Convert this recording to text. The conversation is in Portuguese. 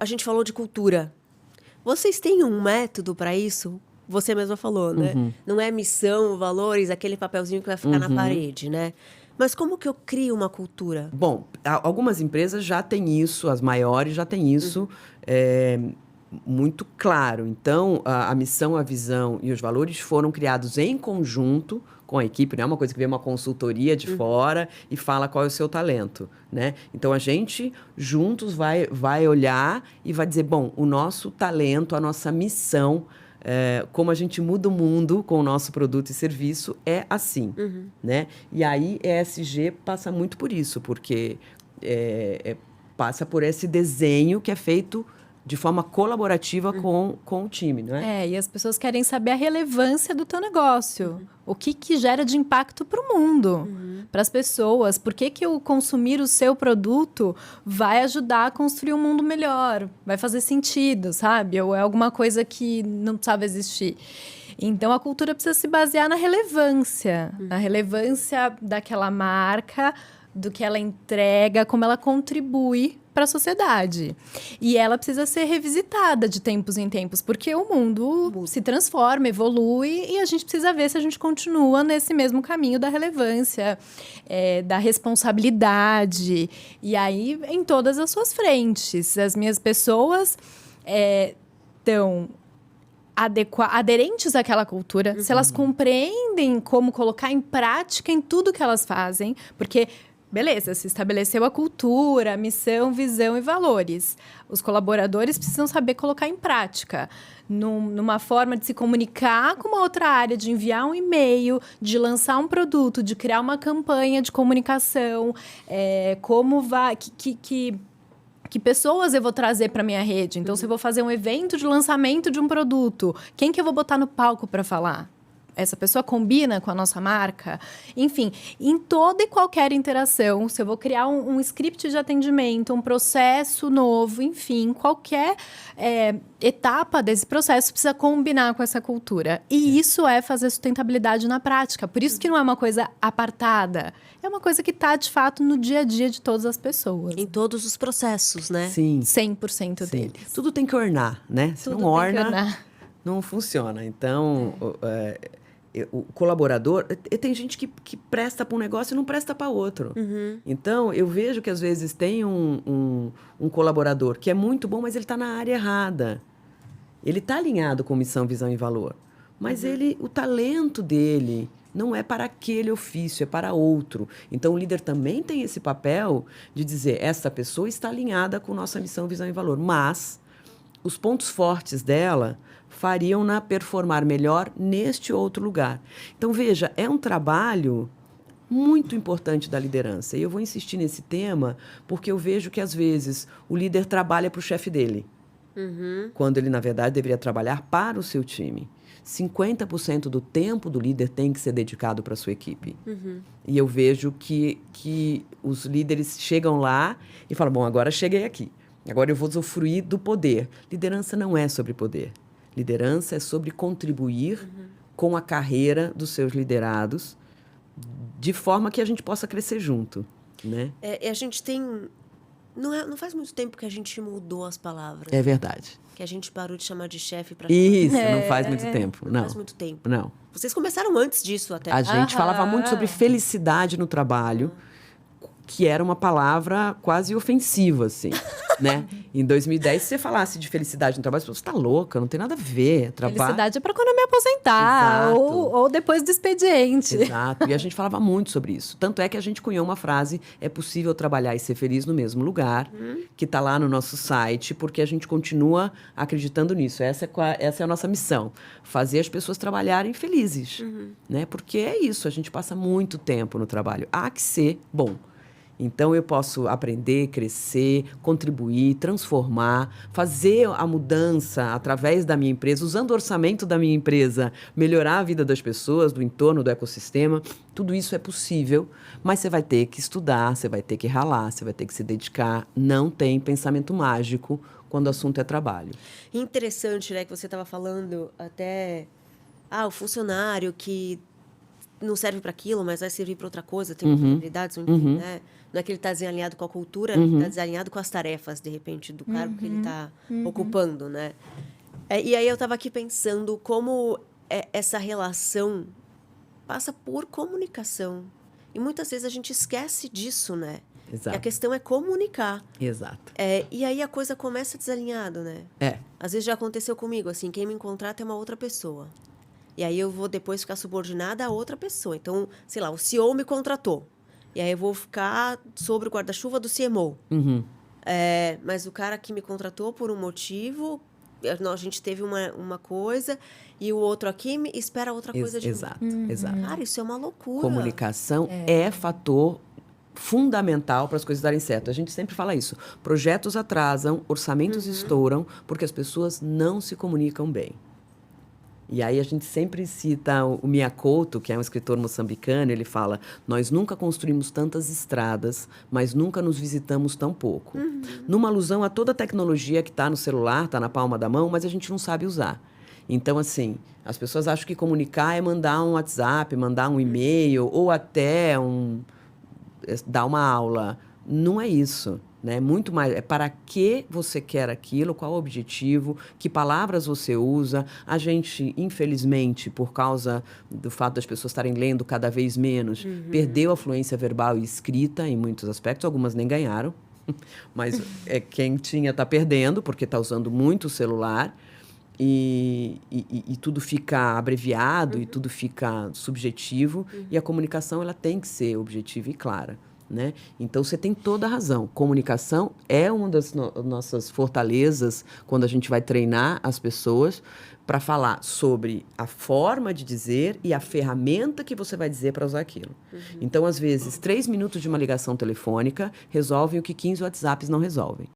a gente falou de cultura. Vocês têm um método para isso? Você mesma falou, né? Não é missão, valores, aquele papelzinho que vai ficar na parede, né? Mas como que eu crio uma cultura? Bom, algumas empresas já têm isso, as maiores já têm isso muito claro. Então, a missão, a visão e os valores foram criados em conjunto com a equipe, não é uma coisa que vem uma consultoria de fora e fala qual é o seu talento, né? Então, a gente juntos vai olhar e vai dizer, bom, o nosso talento, a nossa missão, como a gente muda o mundo com o nosso produto e serviço, é assim, né? E aí, ESG passa muito por isso, porque passa por esse desenho que é feito de forma colaborativa com o time, não é? E as pessoas querem saber a relevância do teu negócio. O que gera de impacto para o mundo, para as pessoas. Por que o consumir o seu produto vai ajudar a construir um mundo melhor? Vai fazer sentido, sabe? Ou é alguma coisa que não precisava existir. Então, a cultura precisa se basear na relevância. Na relevância daquela marca, do que ela entrega, como ela contribui para a sociedade. E ela precisa ser revisitada de tempos em tempos, porque o mundo se transforma, evolui, e a gente precisa ver se a gente continua nesse mesmo caminho da relevância, da responsabilidade. E aí, em todas as suas frentes. As minhas pessoas estão aderentes àquela cultura, se elas compreendem como colocar em prática em tudo que elas fazem, porque... Beleza, se estabeleceu a cultura, a missão, visão e valores. Os colaboradores precisam saber colocar em prática. Numa forma de se comunicar com uma outra área, de enviar um e-mail, de lançar um produto, de criar uma campanha de comunicação. Como vai... Que pessoas eu vou trazer para minha rede? Então, se eu vou fazer um evento de lançamento de um produto, quem que eu vou botar no palco para falar? Essa pessoa combina com a nossa marca? Enfim, em toda e qualquer interação, se eu vou criar um script de atendimento, um processo novo, enfim, qualquer etapa desse processo precisa combinar com essa cultura. E isso é fazer sustentabilidade na prática. Por isso que não é uma coisa apartada. É uma coisa que está, de fato, no dia a dia de todas as pessoas. Em todos os processos, né? Sim. 100% deles. Tudo tem que ornar, né? Se Tudo não tem que orna, ornar. não funciona. Então... o colaborador... Tem gente que presta para um negócio e não presta para outro. Então, eu vejo que, às vezes, tem um colaborador que é muito bom, mas ele está na área errada. Ele está alinhado com missão, visão e valor. Mas o talento dele não é para aquele ofício, é para outro. Então, o líder também tem esse papel de dizer, essa pessoa está alinhada com nossa missão, visão e valor. Mas os pontos fortes dela fariam-na performar melhor neste outro lugar. Então, veja, é um trabalho muito importante da liderança. E eu vou insistir nesse tema porque eu vejo que, às vezes, o líder trabalha para o chefe dele, quando ele, na verdade, deveria trabalhar para o seu time. 50% do tempo do líder tem que ser dedicado para a sua equipe. E eu vejo que os líderes chegam lá e falam, bom, agora cheguei aqui. Agora eu vou usufruir do poder. Liderança não é sobre poder. Liderança é sobre contribuir com a carreira dos seus liderados de forma que a gente possa crescer junto, né? A gente tem... Não faz muito tempo que a gente mudou as palavras. É verdade. Que a gente parou de chamar de chefe para... Isso, não faz muito tempo. Não faz muito tempo. Não. Vocês começaram antes disso até. A gente falava muito sobre felicidade no trabalho, que era uma palavra quase ofensiva, assim, né? Em 2010, se você falasse de felicidade no trabalho, você está louca, não tem nada a ver. Felicidade é para quando eu me aposentar, ou depois do expediente. Exato, e a gente falava muito sobre isso. Tanto é que a gente cunhou uma frase, é possível trabalhar e ser feliz no mesmo lugar, que está lá no nosso site, porque a gente continua acreditando nisso. Essa é a nossa missão, fazer as pessoas trabalharem felizes, né? Porque é isso, a gente passa muito tempo no trabalho. Há que ser bom. Então, eu posso aprender, crescer, contribuir, transformar, fazer a mudança através da minha empresa, usando o orçamento da minha empresa, melhorar a vida das pessoas, do entorno, do ecossistema. Tudo isso é possível, mas você vai ter que estudar, você vai ter que ralar, você vai ter que se dedicar. Não tem pensamento mágico quando o assunto é trabalho. Interessante, né, que você estava falando até... o funcionário que não serve para aquilo, mas vai servir para outra coisa, tem oportunidades, né? Não é que ele está desalinhado com a cultura, ele está desalinhado com as tarefas, de repente, do cargo que ele está ocupando, né? E aí eu estava aqui pensando como essa relação passa por comunicação. E muitas vezes a gente esquece disso, né? Exato. E a questão é comunicar. Exato. E aí a coisa começa desalinhado, né? Às vezes já aconteceu comigo, assim, quem me contrata é uma outra pessoa. E aí eu vou depois ficar subordinada a outra pessoa. Então, sei lá, o CEO me contratou. E aí eu vou ficar sobre o guarda-chuva do CMO. Mas o cara que me contratou por um motivo, a gente teve uma coisa e o outro aqui espera outra coisa de mim. Exato. Cara, isso é uma loucura. Comunicação é fator fundamental para as coisas darem certo. A gente sempre fala isso. Projetos atrasam, orçamentos estouram, porque as pessoas não se comunicam bem. E aí a gente sempre cita o Mia Couto, que é um escritor moçambicano, ele fala: nós nunca construímos tantas estradas, mas nunca nos visitamos tão pouco. Numa alusão a toda a tecnologia que está no celular, está na palma da mão, mas a gente não sabe usar. Então, assim, as pessoas acham que comunicar é mandar um WhatsApp, mandar um e-mail, ou até dar uma aula. Não é isso. Né? Muito mais, é para que você quer aquilo, qual o objetivo, que palavras você usa. A gente, infelizmente, por causa do fato das pessoas estarem lendo cada vez menos, perdeu a fluência verbal e escrita em muitos aspectos, algumas nem ganharam, mas quem tinha está perdendo, porque está usando muito o celular, e tudo fica abreviado, e tudo fica subjetivo, e a comunicação ela tem que ser objetiva e clara. Né? Então, você tem toda a razão. Comunicação é uma das nossas fortalezas quando a gente vai treinar as pessoas para falar sobre a forma de dizer e a ferramenta que você vai dizer para usar aquilo. Então, às vezes, 3 minutos de uma ligação telefônica resolvem o que 15 WhatsApps não resolvem.